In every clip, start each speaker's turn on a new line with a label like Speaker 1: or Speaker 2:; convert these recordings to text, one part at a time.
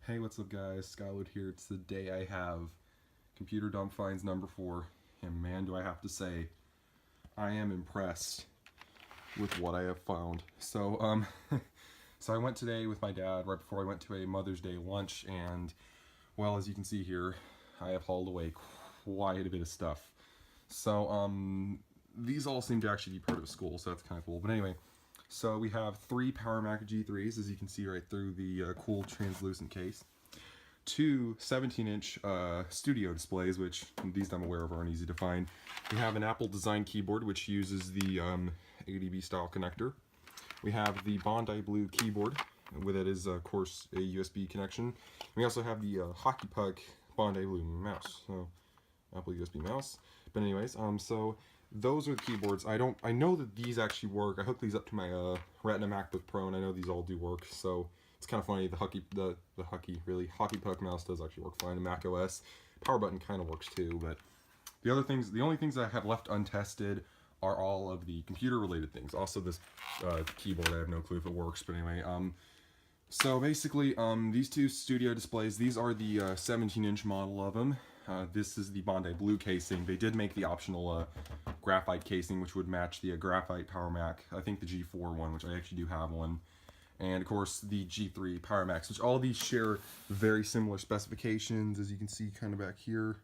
Speaker 1: Hey, what's up guys? Skyload here. It's the day I have computer dump finds number 4, and man do I have to say, I am impressed with what I have found. So so I went today with my dad right before I went to a Mother's Day lunch, and well, as you can see here, I have hauled away quite a bit of stuff. So these all seem to actually be part of a school, so that's kind of cool. But anyway, so we have 3 Power Mac G3s, as you can see right through the cool translucent case. 2 17-inch studio displays, which these I'm aware of aren't easy to find. We have an Apple design keyboard, which uses the ADB style connector. We have the Bondi Blue keyboard, with it is of course a USB connection. We also have the hockey puck Bondi Blue mouse, so Apple USB mouse. But anyways, so those are the keyboards. I know that these actually work. I hooked these up to my Retina MacBook Pro, and I know these all do work. So it's kind of funny. The hockey puck mouse does actually work fine. The Mac OS power button kind of works too. But the only things that I have left untested are all of the computer related things. Also this keyboard, I have no clue if it works. But anyway, so basically, these 2 studio displays. These are the 17-inch model of them. This is the Bondi Blue casing. They did make the optional graphite casing, which would match the graphite Power Mac. I think the G4 one, which I actually do have one. And of course the G3 Power Macs, which all of these share very similar specifications, as you can see kind of back here.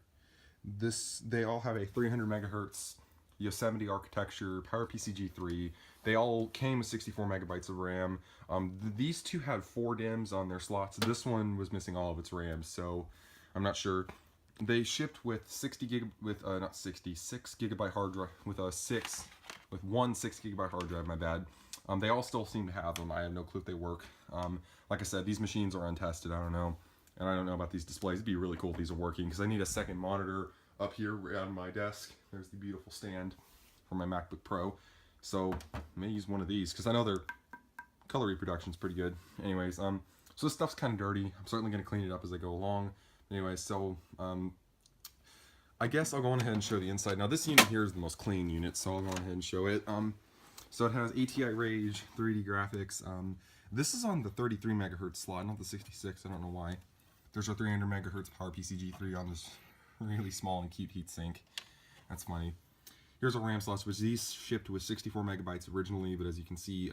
Speaker 1: They all have a 300 megahertz Yosemite architecture, PowerPC G3. They all came with 64 megabytes of RAM. These 2 had 4 DIMMs on their slots. This one was missing all of its RAM, so I'm not sure. They shipped with 6 gigabyte hard drive, with one 6 gigabyte hard drive, my bad. They all still seem to have them. I have no clue if they work. Like I said, these machines are untested, I don't know. And I don't know about these displays. It'd be really cool if these are working, because I need a second monitor up here on my desk. There's the beautiful stand for my MacBook Pro. So I may use one of these, because I know their color reproduction is pretty good. Anyways, so this stuff's kind of dirty. I'm certainly going to clean it up as I go along. Anyway, so I guess I'll go on ahead and show the inside. Now this unit here is the most clean unit, so I'll go on ahead and show it. So it has ATI Rage 3D graphics. This is on the 33 megahertz slot, not the 66. I don't know why. There's a 300 megahertz PowerPC G3 on this really small and cute heatsink. That's funny. Here's a RAM slot, which these shipped with 64 megabytes originally, but as you can see,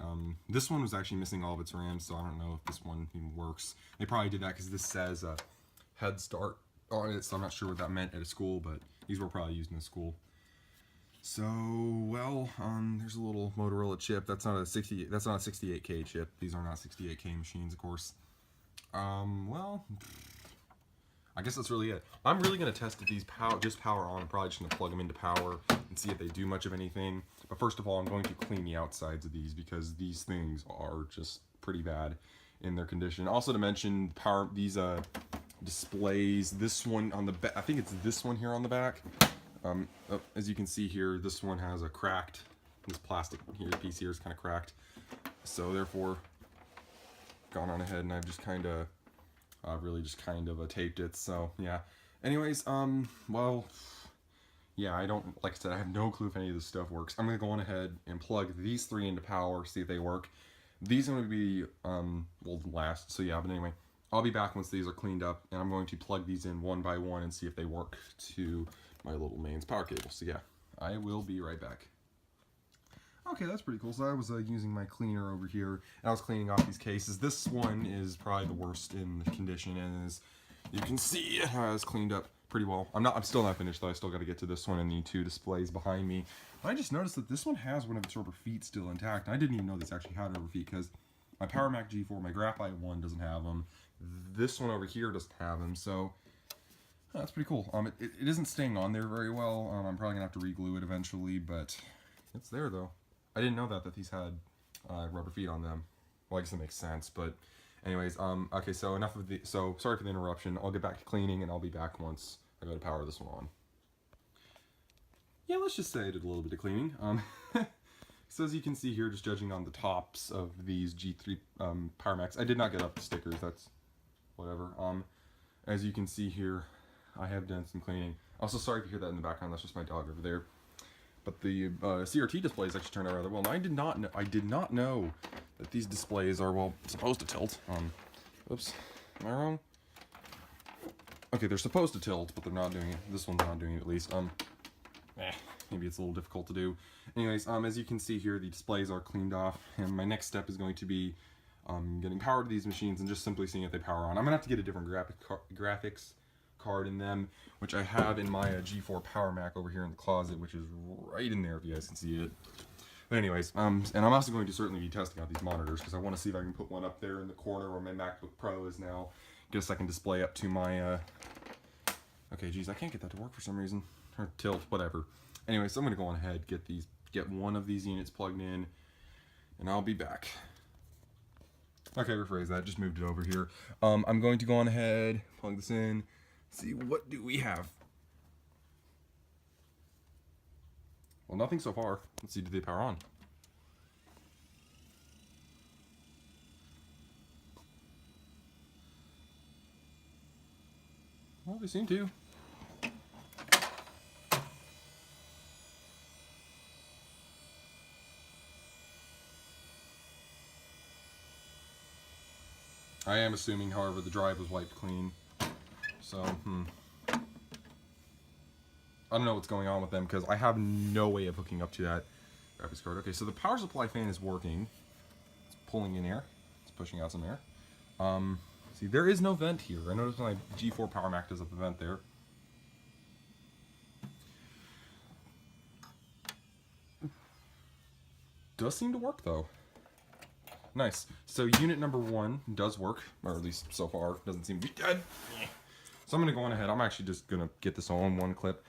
Speaker 1: this one was actually missing all of its RAM, so I don't know if this one even works. They probably did that because this says Head Start on it, so I'm not sure what that meant at a school, but these were probably used in a school. So, well, there's a little Motorola chip. That's not a 68K chip. These are not 68K machines, of course. Well, I guess that's really it. I'm really gonna test if these just power on. I'm probably just gonna plug them into power and see if they do much of anything. But first of all, I'm going to clean the outsides of these, because these things are just pretty bad in their condition. Also to mention, these displays. This one on the back, I think it's this one here on the back. As you can see here, this one has a cracked, this plastic here, piece here is kind of cracked. So therefore, gone on ahead and I've just kind of, really just kind of taped it. So yeah. Anyways, well, yeah, like I said, I have no clue if any of this stuff works. I'm gonna go on ahead and plug these 3 into power, see if they work. These are gonna be, will last. So yeah, but anyway, I'll be back once these are cleaned up, and I'm going to plug these in one by one and see if they work to my little mains power cable. So yeah, I will be right back. Okay, that's pretty cool. So I was using my cleaner over here, and I was cleaning off these cases. This one is probably the worst in the condition, and as you can see, it has cleaned up pretty well. I'm still not finished though. I still got to get to this one and the 2 displays behind me. But I just noticed that this one has one of its rubber feet still intact. I didn't even know this actually had rubber feet, because my Power Mac G4, my graphite one, doesn't have them. This one over here doesn't have them, so that's pretty cool. It isn't staying on there very well. I'm probably gonna have to re-glue it eventually, but it's there though. I didn't know that these had rubber feet on them. Well, I guess it makes sense, but anyways, okay, so enough of the, so sorry for the interruption. I'll get back to cleaning, and I'll be back once I go to power this one on. Yeah, let's just say I did a little bit of cleaning. So as you can see here, just judging on the tops of these G3 Power Macs, I did not get up the stickers, that's whatever. As you can see here, I have done some cleaning. Also, sorry if you hear that in the background, that's just my dog over there. But the CRT displays actually turned out rather well. And I did not know that these displays are, well, supposed to tilt. Oops, am I wrong? Okay, they're supposed to tilt, but they're not doing it. This one's not doing it, at least. Maybe it's a little difficult to do. Anyways, as you can see here, the displays are cleaned off, and my next step is going to be getting power to these machines and just simply seeing if they power on. I'm gonna have to get a different graphics card in them, which I have in my G4 Power Mac over here in the closet, which is right in there if you guys can see it. But anyways, and I'm also going to certainly be testing out these monitors because I want to see if I can put one up there in the corner where my MacBook Pro is now. Get a second display up to my, okay, geez, I can't get that to work for some reason. Or tilt, whatever. Anyways, I'm going to go on ahead, get one of these units plugged in, and I'll be back. Okay, rephrase that, just moved it over here. I'm going to go on ahead, plug this in, see what do we have. Well, nothing so far. Let's see, do they power on? Well, they seem to. I am assuming, however, the drive was wiped clean. So, I don't know what's going on with them because I have no way of hooking up to that graphics card. Okay, so the power supply fan is working. It's pulling in air. It's pushing out some air. See, there is no vent here. I noticed my G4 Power Mac does have a vent there. Does seem to work though. Nice. So unit number 1 does work, or at least so far. Doesn't seem to be dead. So I'm gonna go on ahead. I'm actually just gonna get this all in one clip.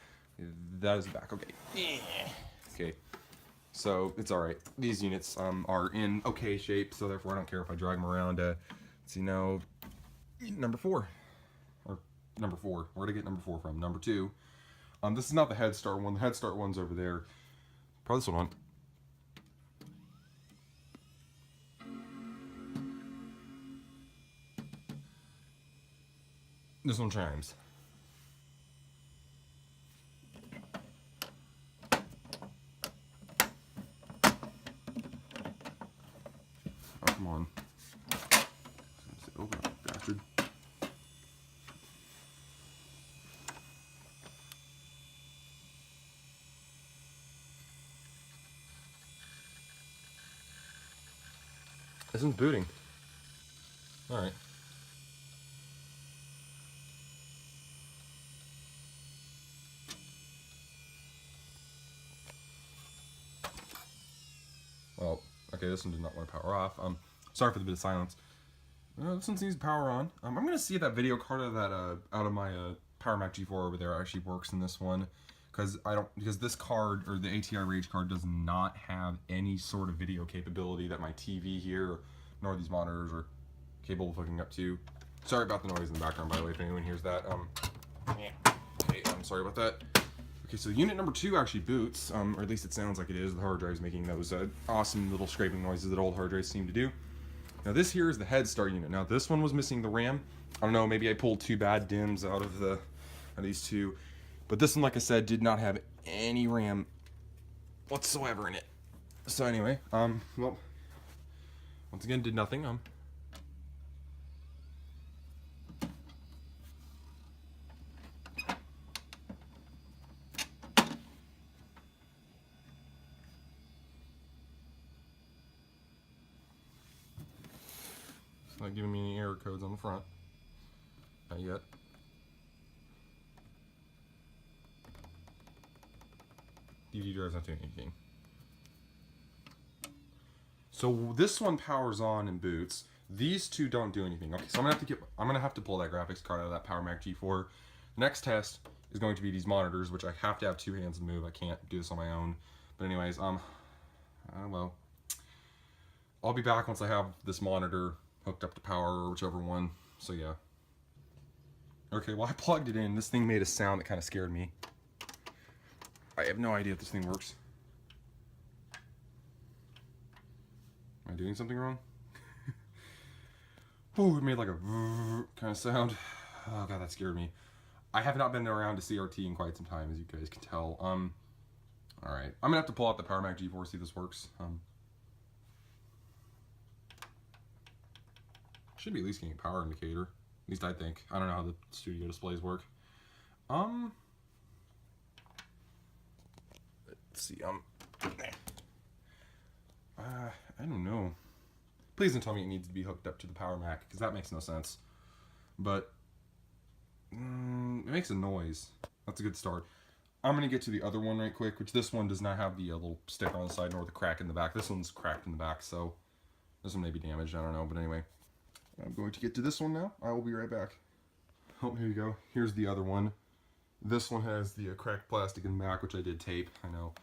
Speaker 1: That is the back. Okay. Okay. So it's all right. These units are in okay shape, so therefore I don't care if I drag them around. Let's see now. Number 4, or number 4. Where did I get number 4 from? Number 2. This is not the Head Start one. The Head Start one's over there. Probably this one on. This one chimes. Oh, come on. Open up, bastard. This one's booting. Alright. Well, okay, this one did not want to power off. Sorry for the bit of silence. This one seems to power on. I'm gonna see if that video card of that out of my Power Mac G4 over there actually works in this one, because this card, or the ATI Rage card, does not have any sort of video capability that my TV here nor these monitors are capable of hooking up to. Sorry about the noise in the background, by the way, if anyone hears that. Okay, I'm sorry about that. Okay, so unit number 2 actually boots, or at least it sounds like it is. The hard drive's making those awesome little scraping noises that old hard drives seem to do. Now this here is the Head Start unit. Now this one was missing the RAM. I don't know, maybe I pulled 2 bad DIMMs out of these 2. But this one, like I said, did not have any RAM whatsoever in it. So anyway, well, once again, did nothing. Not giving me any error codes on the front. Not yet. DVD drive's not doing anything. So this one powers on and boots. These 2 don't do anything. Okay, so I'm gonna have to pull that graphics card out of that Power Mac G4. Next test is going to be these monitors, which I have to have 2 hands to move. I can't do this on my own. But anyways, well, I'll be back once I have this monitor hooked up to power, or whichever one. So yeah. Okay, well, I plugged it in. This thing made a sound that kind of scared me. I have no idea if this thing works. Am I doing something wrong? Oh, it made like a kind of sound. Oh god, that scared me. I have not been around to CRT in quite some time, as you guys can tell. Alright, I'm gonna have to pull out the Power Mac G4, see if this works. Should be at least getting a power indicator. least I think. I don't know how the studio displays work. Let's see. I don't know. Please don't tell me it needs to be hooked up to the Power Mac, because that makes no sense. But it makes a noise. That's a good start. I'm going to get to the other one right quick, which this one does not have the little sticker on the side nor the crack in the back. This one's cracked in the back, so this one may be damaged. I don't know. But anyway, I'm going to get to this one now. I will be right back. Oh, here you go. Here's the other one. This one has the cracked plastic in the back, which I did tape. I know.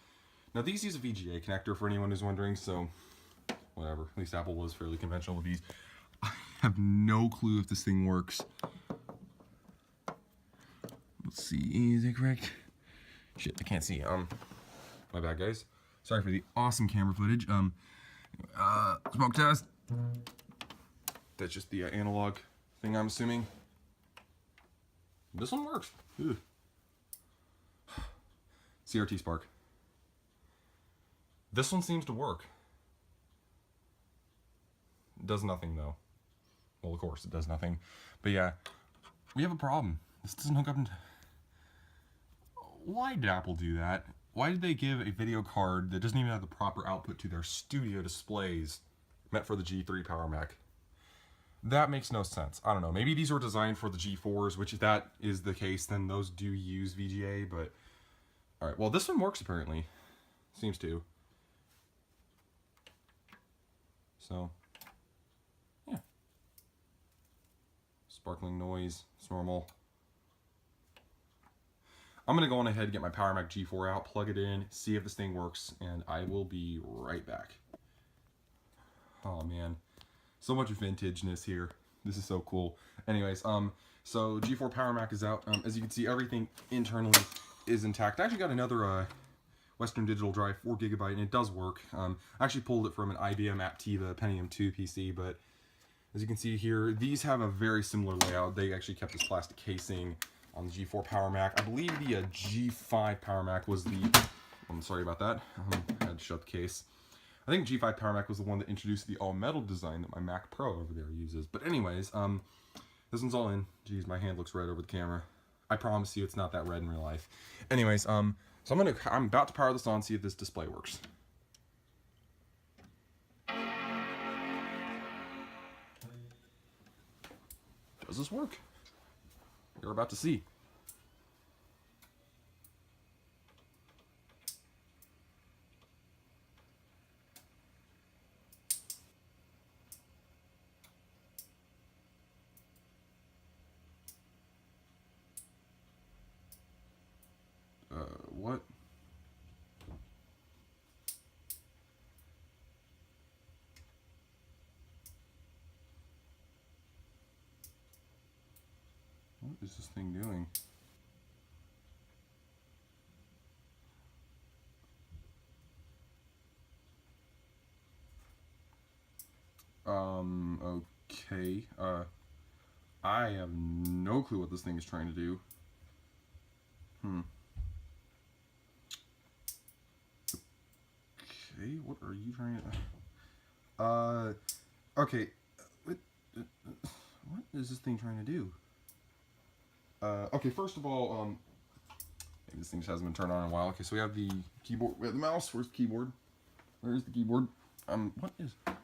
Speaker 1: Now, these use a VGA connector for anyone who's wondering, so whatever. At least Apple was fairly conventional with these. I have no clue if this thing works. Let's see. Is it correct? Shit, I can't see. My bad, guys. Sorry for the awesome camera footage. Smoke test. That's just the analog thing, I'm assuming. This one works. Ugh. CRT Spark. This one seems to work. It does nothing, though. Well, of course, it does nothing. But yeah, we have a problem. This doesn't hook up into... Why did Apple do that? Why did they give a video card that doesn't even have the proper output to their studio displays meant for the G3 Power Mac? That makes no sense. I don't know. Maybe these were designed for the G4s, which if that is the case, then those do use VGA, but... Alright, well, this one works, apparently. Seems to. So, yeah. Sparkling noise. It's normal. I'm going to go on ahead and get my Power Mac G4 out, plug it in, see if this thing works, and I will be right back. Oh, man. So much vintageness here. This is so cool. Anyways, so G4 Power Mac is out. As you can see, everything internally is intact. I actually got another Western Digital drive, 4GB, and it does work. I actually pulled it from an IBM Aptiva Pentium 2 PC, but as you can see here, these have a very similar layout. They actually kept this plastic casing on the G4 Power Mac. I believe the G5 Power Mac was the... I'm sorry about that. I had to shut the case. I think G5 Power Mac was the one that introduced the all-metal design that my Mac Pro over there uses. But anyways, this one's all in. Jeez, my hand looks red over the camera. I promise you it's not that red in real life. Anyways, so I'm about to power this on, see if this display works. Does this work? You're about to see. What? What is this thing doing? Okay. I have no clue what this thing is trying to do. Okay, what are you trying to... okay. What is this thing trying to do? Okay, first of all, maybe this thing just hasn't been turned on in a while. Okay, so we have the keyboard, we have the mouse. Where's the keyboard? Where's the keyboard?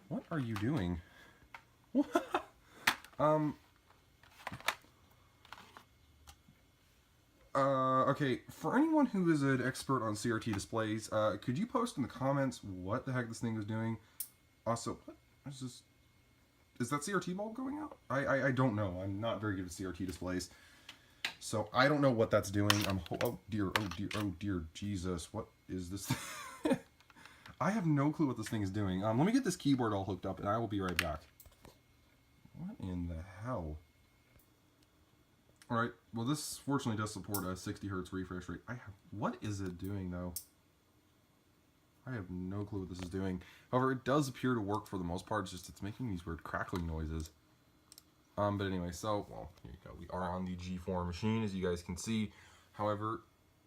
Speaker 1: What are you doing? What? Okay, for anyone who is an expert on CRT displays, could you post in the comments what the heck this thing is doing? Also, what is this? Is that CRT bulb going out? I don't know. I'm not very good at CRT displays. So I don't know what that's doing. Oh dear, Jesus, what is this? I have no clue what this thing is doing. Let me get this keyboard all hooked up and I will be right back. What in the hell? Alright, well this fortunately does support a 60 Hz refresh rate. What is it doing though? I have no clue what this is doing. However, it does appear to work for the most part. It's just it's making these weird crackling noises. But anyway, so, well, here you go. We are on the G4 machine, as you guys can see. However,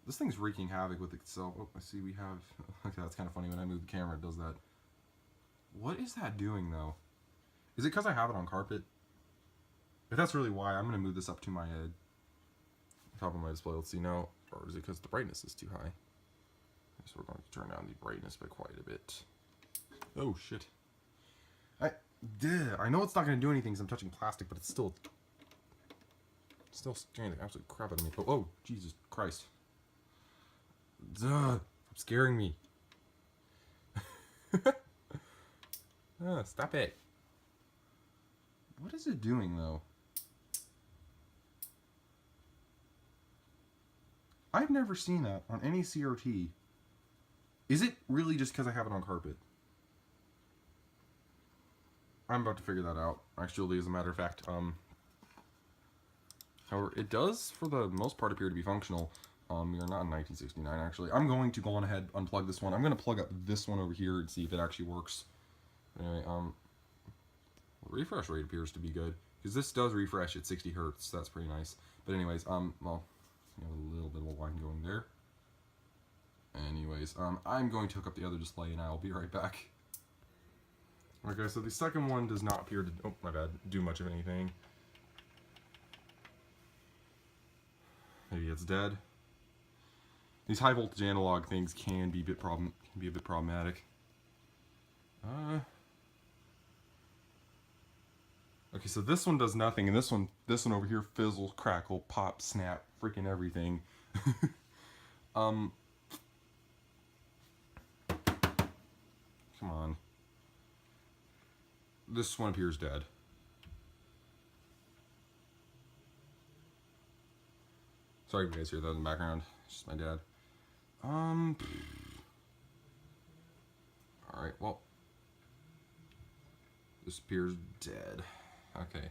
Speaker 1: this thing's wreaking havoc with itself. Oh, I see we have... Okay, that's kind of funny. When I move the camera, it does that. What is that doing, though? Is it because I have it on carpet? if that's really why, I'm gonna move this up to my top of my display. Let's see now, or is it because the brightness is too high? So we're going to turn down the brightness by quite a bit. Oh shit! I know it's not gonna do anything because I'm touching plastic, but it's still scaring the absolute crap out of me. Oh, Jesus Christ! Stop scaring me! Stop it! What is it doing though? I've never seen that on any CRT. Is it really just because I have it on carpet? I'm about to figure that out, actually, as a matter of fact. However, it does, for the most part, appear to be functional. We are not in 1969, actually. I'm going to go on ahead, unplug this one. I'm going to plug up this one over here and see if it actually works. Anyway, refresh rate appears to be good, because this does refresh at 60 hertz. So that's pretty nice. But anyways, well, you have a little bit of a line going there. Anyways, I'm going to hook up the other display, and I'll be right back. Okay, so the second one does not appear to, oh my bad, do much of anything. Maybe it's dead. These high voltage analog things can be a bit problematic. Okay, so this one does nothing, and this one over here fizzles, crackle, pop, snap, freaking everything. Come on. This one appears dead. Sorry if you guys hear that in the background. It's just my dad. Alright, well. This appears dead. Okay.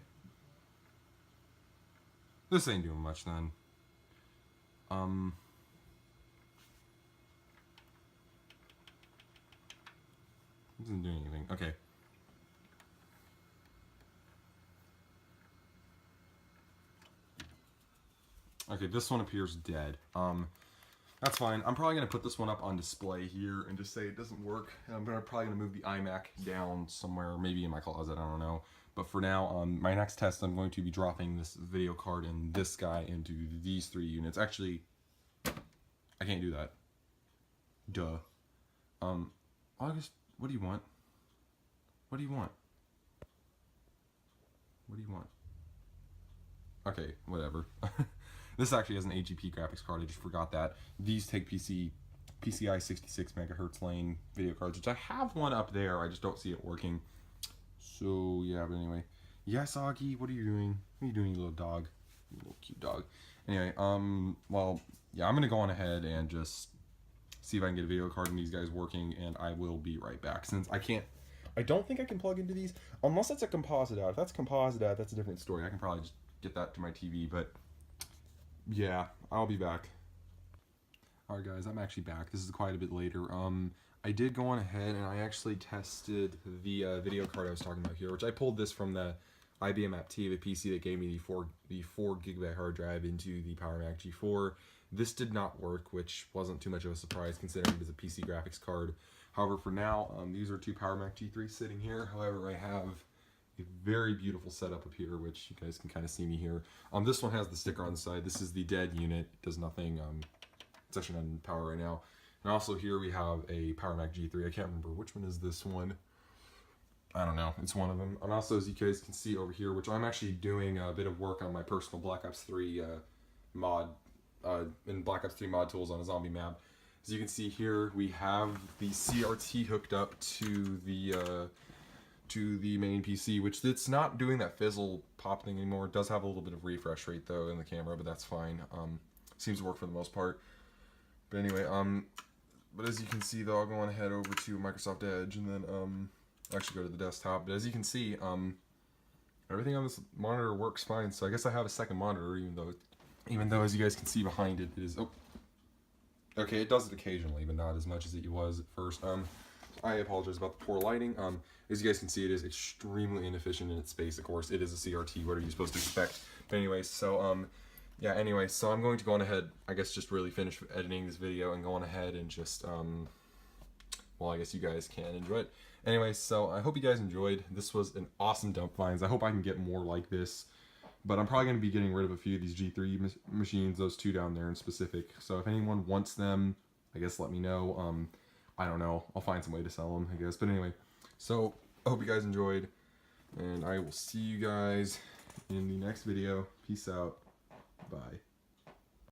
Speaker 1: This ain't doing much then. This isn't doing anything. Okay. Okay, this one appears dead. That's fine. I'm probably going to put this one up on display here and just say it doesn't work. I'm probably going to move the iMac down somewhere, maybe in my closet, I don't know. But for now, my next test, I'm going to be dropping this video card and this guy into these 3 units. Actually, I can't do that. Duh. August, what do you want? What do you want? What do you want? Okay, whatever. This actually has an AGP graphics card, I just forgot that. These take PCI 66 megahertz lane video cards, which I have one up there, I just don't see it working. So, yeah, but anyway. Yes, Augie, what are you doing? What are you doing, you little dog? You little cute dog. Anyway, well, yeah, I'm gonna go on ahead and just see if I can get a video card and these guys working, and I will be right back. Since I don't think I can plug into these, unless it's a composite out. If that's composite out, that's a different story. I can probably just get that to my TV, but yeah, I'll be back. Alright guys, I'm actually back. This is quite a bit later. I did go on ahead and I actually tested the video card I was talking about here, which I pulled this from the IBM Aptiva PC that gave me the 4 gigabyte hard drive into the Power Mac G4. This did not work, which wasn't too much of a surprise considering it is a PC graphics card. However, for now, these are 2 Power Mac G3s sitting here. However, I have a very beautiful setup up here, which you guys can kind of see me here. This one has the sticker on the side. This is the dead unit. It does nothing. It's actually not in power right now. And also here we have a Power Mac G3. I can't remember which one is this one. I don't know. It's one of them. And also, as you guys can see over here, which I'm actually doing a bit of work on my personal Black Ops 3 mod, in Black Ops 3 mod tools on a zombie map. As you can see here, we have the CRT hooked up to the main PC, which it's not doing that fizzle pop thing anymore. It does have a little bit of refresh rate though in the camera, but that's fine. Seems to work for the most part. But anyway, but as you can see though, I'll go on ahead over to Microsoft Edge and then actually go to the desktop. But as you can see, everything on this monitor works fine. So I guess I have a second monitor, even though as you guys can see behind it, it is okay, it does it occasionally, but not as much as it was at first. I apologize about the poor lighting. As you guys can see, it is extremely inefficient in its space. Of course, it is a CRT. What are you supposed to expect? But anyway, so yeah. Anyway, so I'm going to go on ahead. I guess just really finish editing this video and go on ahead and just well, I guess you guys can enjoy it. Anyway, so I hope you guys enjoyed. This was an awesome dump finds. I hope I can get more like this. But I'm probably going to be getting rid of a few of these G3 machines, those two down there in specific. So if anyone wants them, I guess let me know. I don't know. I'll find some way to sell them, I guess. But anyway, so I hope you guys enjoyed, and I will see you guys in the next video. Peace out. Bye.